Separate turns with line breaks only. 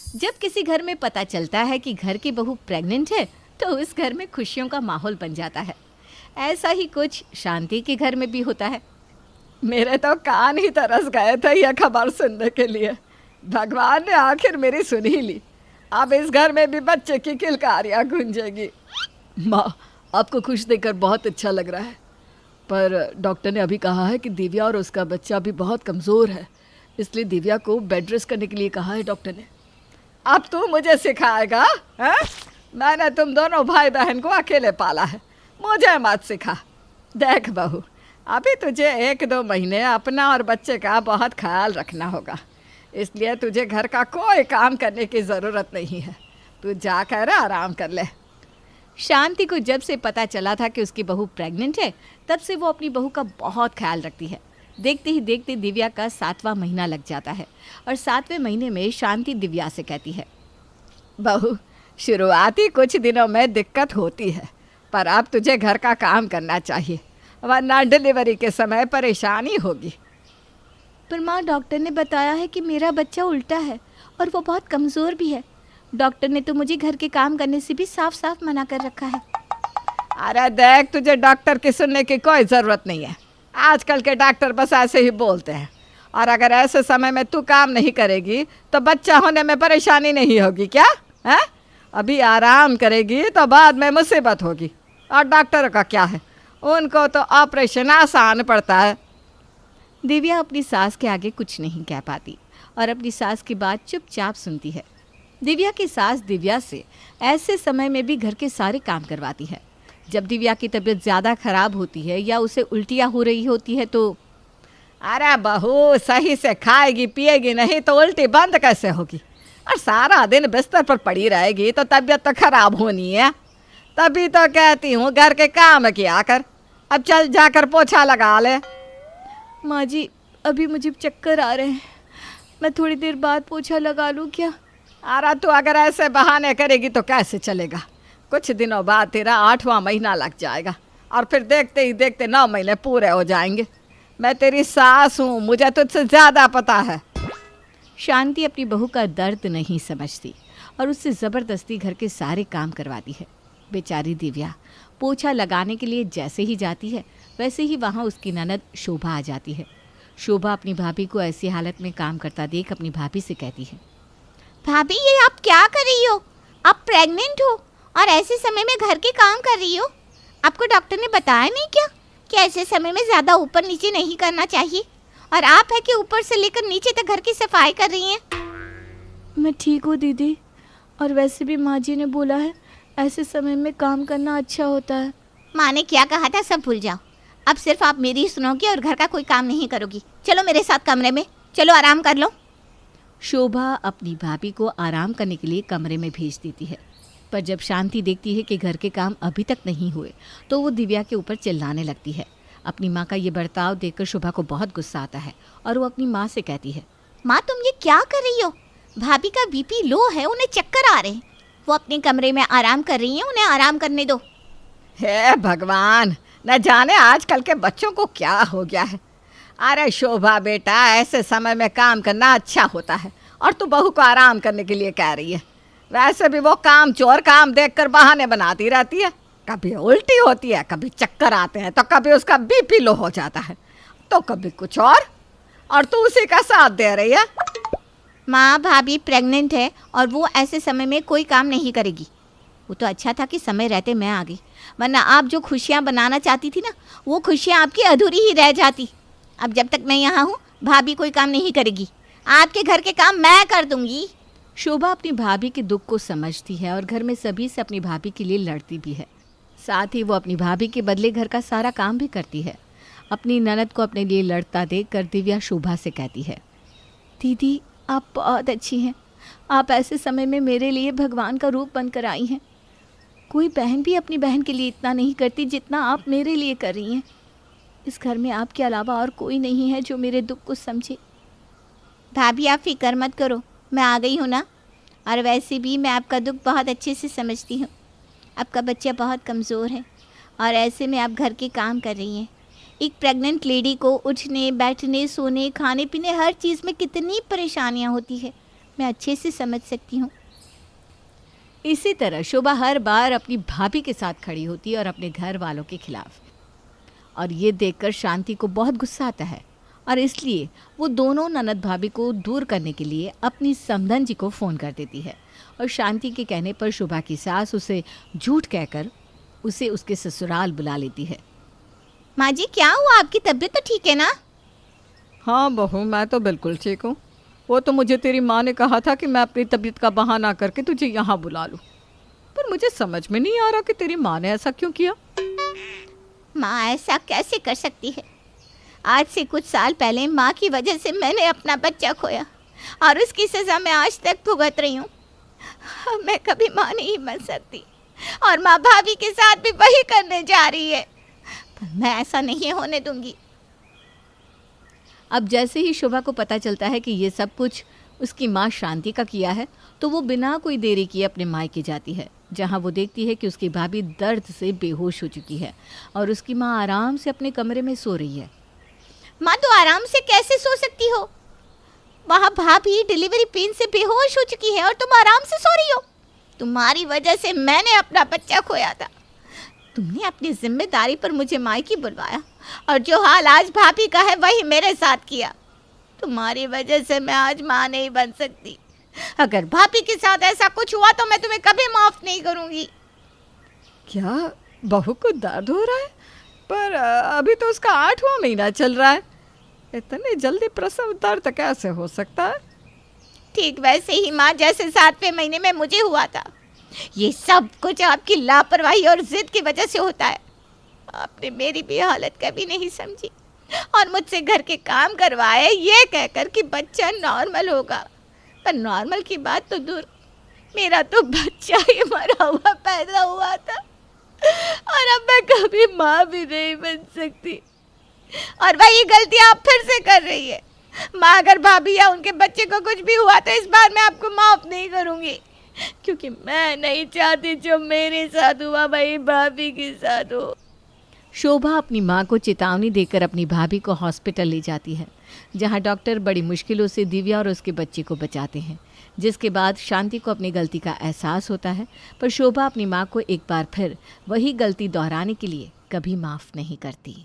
जब किसी घर में पता चलता है कि घर की बहू प्रेग्नेंट है तो उस घर में खुशियों का माहौल बन जाता है। ऐसा ही कुछ शांति के घर में भी होता है।
मेरे तो कान ही तरस गए थे यह खबर सुनने के लिए। भगवान ने आखिर मेरी सुन ही ली। अब इस घर में भी बच्चे की किलकारियाँ गूंजेगी।
माँ, आपको खुश देखकर बहुत अच्छा लग रहा है, पर डॉक्टर ने अभी कहा है कि दिव्या और उसका बच्चा अभी बहुत कमज़ोर है, इसलिए दिव्या को बेड रेस्ट करने के लिए कहा है डॉक्टर ने।
अब तू मुझे सिखाएगा है? मैंने तुम दोनों भाई बहन को अकेले पाला है, मुझे मत सिखा। देख बहू, अभी तुझे 1-2 महीने अपना और बच्चे का बहुत ख्याल रखना होगा, इसलिए तुझे घर का कोई काम करने की ज़रूरत नहीं है। तू जाकर आराम कर ले।
शांति को जब से पता चला था कि उसकी बहू प्रेग्नेंट है, तब से वो अपनी बहू का बहुत ख्याल रखती है। देखते ही देखते दिव्या का 7वां महीना लग जाता है और 7वें महीने में शांति दिव्या से कहती है,
बहू, शुरुआती कुछ दिनों में दिक्कत होती है, पर अब तुझे घर का काम करना चाहिए, वरना डिलीवरी के समय परेशानी होगी।
पर माँ, डॉक्टर ने बताया है कि मेरा बच्चा उल्टा है और वो बहुत कमज़ोर भी है। डॉक्टर ने तो मुझे घर के काम करने से भी साफ साफ मना कर रखा है।
अरे देख, तुझे डॉक्टर की सुनने की कोई ज़रूरत नहीं है। आजकल के डॉक्टर बस ऐसे ही बोलते हैं, और अगर ऐसे समय में तू काम नहीं करेगी तो बच्चा होने में परेशानी नहीं होगी क्या है? अभी आराम करेगी तो बाद में मुसीबत होगी। और डॉक्टर का क्या है, उनको तो ऑपरेशन आसान पड़ता है।
दिव्या अपनी सास के आगे कुछ नहीं कह पाती और अपनी सास की बात चुपचाप सुनती है। दिव्या की सास दिव्या से ऐसे समय में भी घर के सारे काम करवाती है। जब दिव्या की तबीयत ज़्यादा ख़राब होती है या उसे उल्टियाँ हो रही होती है तो,
अरे बहू, सही से खाएगी पिएगी नहीं तो उल्टी बंद कैसे होगी? और सारा दिन बिस्तर पर पड़ी रहेगी तो तबीयत तो खराब होनी है। तभी तो कहती हूँ घर के काम किया कर। अब चल जाकर पोछा लगा ले।
माँ जी, अभी मुझे चक्कर आ रहे हैं, मैं थोड़ी देर बाद पोछा लगा लूँ क्या?
अरे तू अगर ऐसे बहाने करेगी तो कैसे चलेगा? कुछ दिनों बाद तेरा 8वां महीना लग जाएगा और फिर देखते ही देखते 9 महीने पूरे हो जाएंगे। मैं तेरी सास हूँ, मुझे तुझसे ज़्यादा पता है।
शांति अपनी बहू का दर्द नहीं समझती और उससे ज़बरदस्ती घर के सारे काम करवाती है। बेचारी दिव्या पोछा लगाने के लिए जैसे ही जाती है वैसे ही वहाँ उसकी ननद शोभा आ जाती है। शोभा अपनी भाभी को ऐसी हालत में काम करता देख अपनी भाभी से कहती है,
भाभी, ये आप क्या कर रही हो? आप प्रेग्नेंट हो और ऐसे समय में घर के काम कर रही हो? आपको डॉक्टर ने बताया नहीं क्या कि ऐसे समय में ज़्यादा ऊपर नीचे नहीं करना चाहिए? और आप है कि ऊपर से लेकर नीचे तक घर की सफाई कर रही हैं।
मैं ठीक हूँ दीदी, और वैसे भी माँ जी ने बोला है ऐसे समय में काम करना अच्छा होता है।
माँ ने क्या कहा था सब भूल जाओ। अब सिर्फ आप मेरी ही सुनोगी और घर का कोई काम नहीं करोगी। चलो मेरे साथ कमरे में, चलो आराम कर लो।
शोभा अपनी भाभी को आराम करने के लिए कमरे में भेज देती है, पर जब शांति देखती है कि घर के काम अभी तक नहीं हुए तो वो दिव्या के ऊपर चिल्लाने लगती है। अपनी माँ का ये बर्ताव देखकर शोभा को बहुत गुस्सा आता है और वो अपनी माँ से कहती है,
माँ, तुम ये क्या कर रही हो? भाभी का बीपी लो है, उन्हें चक्कर आ रहे हैं। वो अपने कमरे में आराम कर रही हैं, उन्हें आराम करने दो।
हे भगवान, न जाने आजकल के बच्चों को क्या हो गया है। अरे शोभा बेटा, ऐसे समय में काम करना अच्छा होता है और तू बहू को आराम करने के लिए कह रही है। वैसे भी वो काम चोर काम देखकर बहाने बनाती रहती है। कभी उल्टी होती है, कभी चक्कर आते हैं, तो कभी उसका बीपी लो हो जाता है, तो कभी कुछ और तू उसी का साथ दे रही है।
माँ, भाभी प्रेग्नेंट है और वो ऐसे समय में कोई काम नहीं करेगी। वो तो अच्छा था कि समय रहते मैं आ गई, वरना आप जो खुशियाँ बनाना चाहती थी ना, वो खुशियाँ आपकी अधूरी ही रह जाती। अब जब तक मैं यहाँ हूँ, भाभी कोई काम नहीं करेगी। आपके घर के काम मैं कर दूँगी।
शोभा अपनी भाभी के दुख को समझती है और घर में सभी से अपनी भाभी के लिए लड़ती भी है। साथ ही वो अपनी भाभी के बदले घर का सारा काम भी करती है। अपनी ननद को अपने लिए लड़ता देखकर दिव्या शोभा से कहती है, दीदी, आप बहुत अच्छी हैं। आप ऐसे समय में मेरे लिए भगवान का रूप बनकर आई हैं। कोई बहन भी अपनी बहन के लिए इतना नहीं करती जितना आप मेरे लिए कर रही हैं। इस घर में आपके अलावा और कोई नहीं है जो मेरे दुख को समझे।
भाभी, आप फिक्र मत करो, मैं आ गई हूँ ना। और वैसे भी मैं आपका दुख बहुत अच्छे से समझती हूँ। आपका बच्चा बहुत कमज़ोर है और ऐसे में आप घर के काम कर रही हैं। एक प्रेग्नेंट लेडी को उठने बैठने सोने खाने पीने हर चीज़ में कितनी परेशानियाँ होती है। मैं अच्छे से समझ सकती हूँ।
इसी तरह शोभा हर बार अपनी भाभी के साथ खड़ी होती है और अपने घर वालों के खिलाफ। और ये देखकर शांति को बहुत गुस्सा आता है और इसलिए वो दोनों ननद भाभी को दूर करने के लिए अपनी समधन जी को फ़ोन कर देती है। और शांति के कहने पर शोभा की सास उसे झूठ कहकर उसे उसके ससुराल बुला लेती है।
माँ जी, क्या हुआ? आपकी तबीयत तो ठीक है ना?
हाँ बहू, मैं तो बिल्कुल ठीक हूँ। वो तो मुझे तेरी माँ ने कहा था कि मैं अपनी तबीयत का बहाना करके तुझे यहाँ बुला लूँ, पर मुझे समझ में नहीं आ रहा कि तेरी माँ ने ऐसा क्यों किया।
माँ ऐसा कैसे कर सकती है? आज से कुछ साल पहले माँ की वजह से मैंने अपना बच्चा खोया और उसकी सज़ा मैं आज तक भुगत रही हूँ। मैं कभी माँ नहीं बन सकती और माँ भाभी के साथ भी वही करने जा रही है, पर मैं ऐसा नहीं होने दूंगी।
अब जैसे ही शोभा को पता चलता है कि ये सब कुछ उसकी माँ शांति का किया है तो वो बिना कोई देरी किए अपने मायके जाती है, जहाँ वो देखती है कि उसकी भाभी दर्द से बेहोश हो चुकी है और उसकी माँ आराम से अपने कमरे में सो रही है।
माँ तो आराम से कैसे सो सकती हो? वहाँ भाभी डिलीवरी पेन से बेहोश हो चुकी है और तुम आराम से सो रही हो। तुम्हारी वजह से मैंने अपना बच्चा खोया था। तुमने अपनी जिम्मेदारी पर मुझे मायके बुलवाया और जो हाल आज भाभी का है वही मेरे साथ किया। तुम्हारी वजह से मैं आज माँ नहीं बन सकती। अगर भाभी के साथ ऐसा कुछ हुआ तो मैं तुम्हें कभी माफ नहीं करूँगी।
क्या बहू को दर्द हो रहा है? पर अभी तो उसका 8वां महीना चल रहा है। इतने जल्दी प्रसव दर्द कैसे हो सकता है?
ठीक वैसे ही माँ जैसे 7वें महीने में मुझे हुआ था। ये सब कुछ आपकी लापरवाही और जिद की वजह से होता है। आपने मेरी भी हालत कभी नहीं समझी और मुझसे घर के काम करवाए ये कहकर कि बच्चा नॉर्मल होगा। पर नॉर्मल की बात तो दूर, मेरा तो बच्चा ही मरा हुआ पैदा हुआ था और अब मैं कभी माँ भी नहीं बन सकती। और वही गलती आप फिर से कर रही है। माँ, अगर भाभी या उनके बच्चे को कुछ भी हुआ तो इस बार मैं आपको माफ नहीं करूँगी, क्योंकि मैं नहीं चाहती जो मेरे साथ हुआ वही भाभी के साथ हो।
शोभा अपनी माँ को चेतावनी देकर अपनी भाभी को हॉस्पिटल ले जाती है, जहाँ डॉक्टर बड़ी मुश्किलों से दिव्या और उसके बच्चे को बचाते हैं, जिसके बाद शांति को अपनी गलती का एहसास होता है। पर शोभा अपनी माँ को एक बार फिर वही गलती दोहराने के लिए कभी माफ़ नहीं करती।